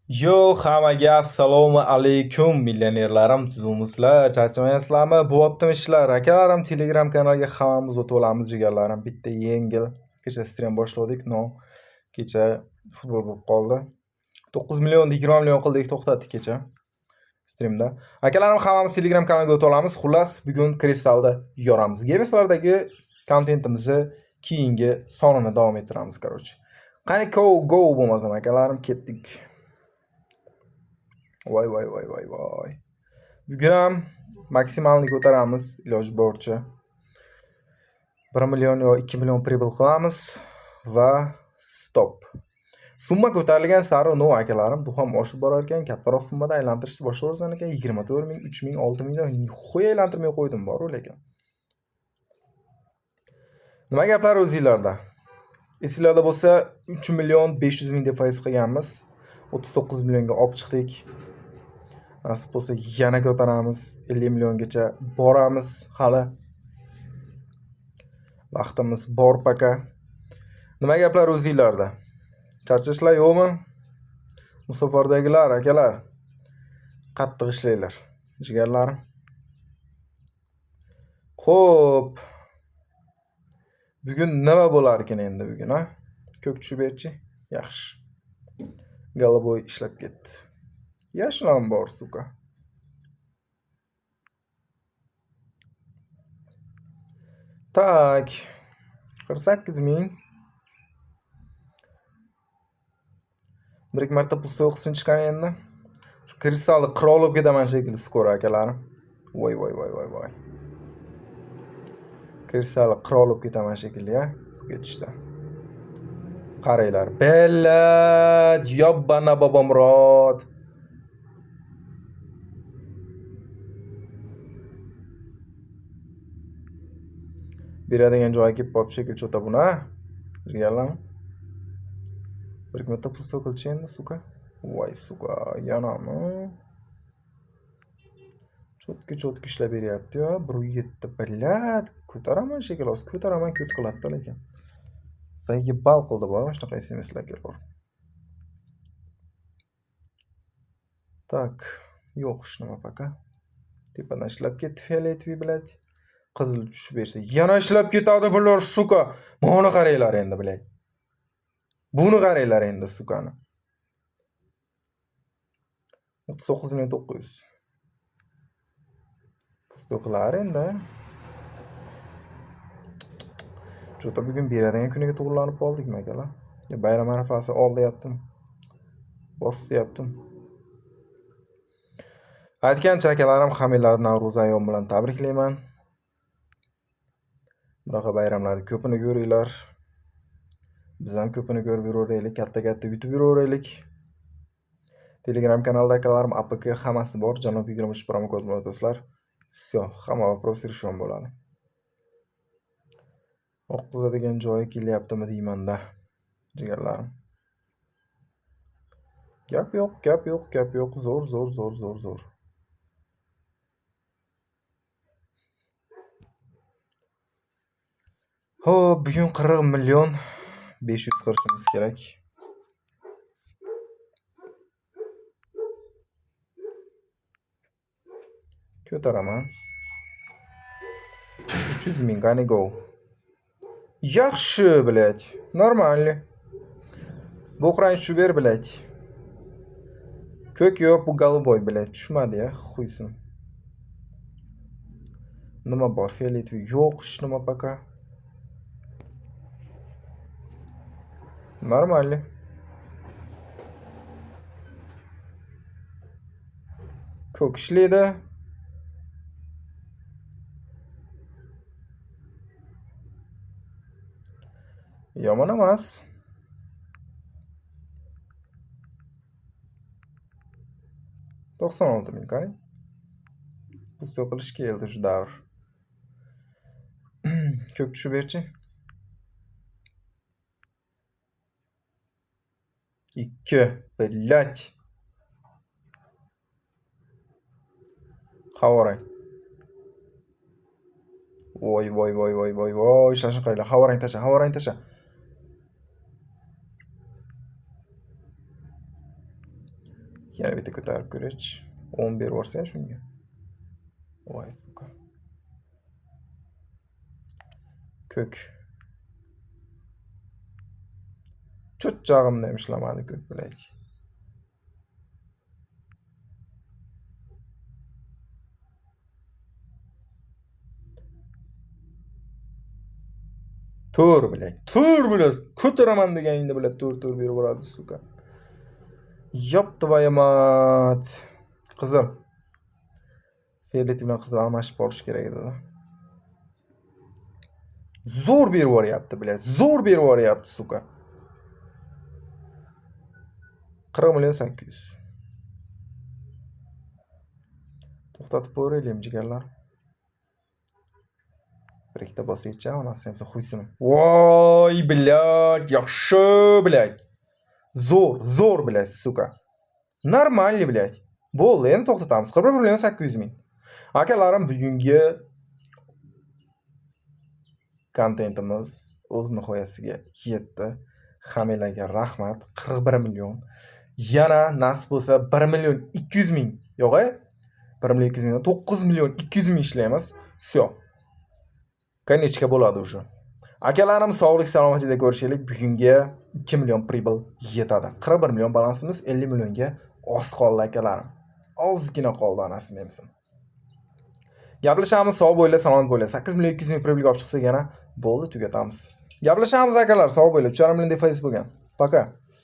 Yo, hammaga assalomu alaykum millionerlarim, tuzumizlar, charchamayapsizlarmi? Bo'ptimi ishlar? Akalarim Telegram kanaliga hammamiz o'tib olamiz jigarlarim. Bitta yengil kecha stream boshladik, kecha futbol bo'lib qoldi. 9 million, 20 million qildik, to'xtatdik kecha streamda. Akalarim hammamiz Telegram kanaliga o'tib olamiz. Xullas, bugun Kristalda yoramiz. Gameslardagi kontentimizni keyingi sonini davom ettiramiz, короче. Qani go bo'lmasam akalarim, ketdik. Voy. Bugun ham maksimalni ko'taramiz iloji boricha. 1 million yo 2 million pribul qilamiz va stop. Summa ko'tarilgan sari akalarim, bu ham oshib borar ekan, kattaroq summada aylantirishni boshlayversan ekan, 24 ming, 3 ming, 6 mingdan nihoya aylantirmay qo'ydim bor lekin. Nima gaplar o'zingizlarda? Esingizda bo'lsa 3 million 500 ming deb faiz qilganmiz. 39 millionga olib chiqdik. Nasib bo'lsa yana ko'taramiz, 50 milliongacha boramiz hali. Vaqtimiz bor paka. Nima gaplar o'zingizlarda? Charchashlar yo'qmi? Musafardagilar, akalar. Qattiq ishlanglar, jigarlarim. Xo'p. Bugun nima bo'lar ekan endi bugun, ha? Ko'k tushib berchi? Yaxshi. Galaboy ishlab ketdi. Yashnam bor, suka. Tak. 48 ming. Bir marta pustoy qism chiqqan endi. Shu kristalni qira olib ketaman shekilli skor akalarim. Voy. Kristalni qira olib ketaman shekilli, ya. Ketishda. Qaranglar. Bellat, yobbana bobomrod. Beradigan joyga kelib qolib shekil cho'ta buni, ha? Jigarlar. Bir marta pustoy qilchi endi, suka. Voy, suka, yanami. Cho'tki ishlab beryapti-yu. 1.7 billat. Ko'taraman shekil, ko'taraman, ko't qiladi lekin. Sayga bal qildi bormi, shunaqa SMS'larga bor. Tak, yo'q hech nima paka. Tepadan ishlab ketdi fioletoviy, bilad. Qizil tushib bersa, yana ishlab ketadi bular, suka. Buni qaranglar endi, bilad. Buni qaranglar endi, sukani. 39 million 900. Pustoqlar endi. Cho'ta bugun beradigan kuniga to'g'rilanib qoldikmi akalar? Bayram arafasi oldiyaptim. Bosyaptim. Aytgancha akalarim, hammanglarni Navro'z ayyomi bilan tabriklayman. Bunaqa bayramlarni ko'pini ko'ringlar. Biz ham ko'pini ko'rib yuraveraylik, katta yutib yuraveraylik. Telegram kanalda akalarim APK hammasi bor, janob 23 promokod bilan do'stlar. Всё, hamma вопрос решен bo'ladi. O'qizadigan joyi kelyaptimi deyman-da, jigarlarim. Gap yo'q, zo'r. Xo'p, bugun 40 million 500 qilishimiz kerak. Ko'taraman. 300 ming, qani go. Yaxshi, блядь. Нормально. Bo'qran tushib ber, блядь. Ko'k yo'q, bu голубой, блядь. Tushmadi-ya, xuysini. Nima bor? Fioletoviy yo'q, hech nima paka. Нормально. Ko'k ishlaydi. Yomon emas. $96 ming qani. Pustoy qilish keldi shu davr. Ko'k tushib berchi. 2, блядь. Havorang. Voy. Shashin qaranglar. Havorang tasha. Yana bitta ko'tarib ko'raychi. 10 berib yuborsa shunga. Voy suka. Ko'k. Cho'chchag'imda ham ishlamadi ko'k bilak. Tur bilak. Tur bilak. Ko'taraman deganingda bilak tur berib yuboradi suka. Yop твою мать. Qizil. Fiolet bilan qizil almashib olish kerak edi. Zo'r berib yuboryapti bilak. Zo'r berib yuboryapti suka. 40 million 800. To'xtatib qo'yaylik jigarlar. Bir ikkita bosaycha, onasi ham qo'ysin. Voy bilak, yaxshi bilak. Zo'r bilak suka. Normalniy bilak. Bo'ldi, endi to'xtatamiz. 41 million 800 ming. Akalarim, bugungi kontentimiz o'z nihoyasiga yetdi. Hammalarga rahmat. 41 million. Yana nasib bo'lsa 1 million 200 ming. Yo'q, 1 million 200 ming, 9 million 200 ming ishlaymiz. Всё. Konechka bo'ladi уже. Akalarim sog'lik salomatlikda ko'rishaylik. Bugungi 2 million pribel yetadi. 41 million balansimiz 50 millionga oz qoldi akalarim. Ozgina qoldi onasi mensin. Gaplashamiz, sog' bo'linglar, salomat bo'linglar. 8 million 200 ming pribelga olib chiqsak yana bo'ldi, tugatamiz. Gaplashamiz akalar, sog' bo'linglar. 3,5 million defoiz bo'lgan. Пока.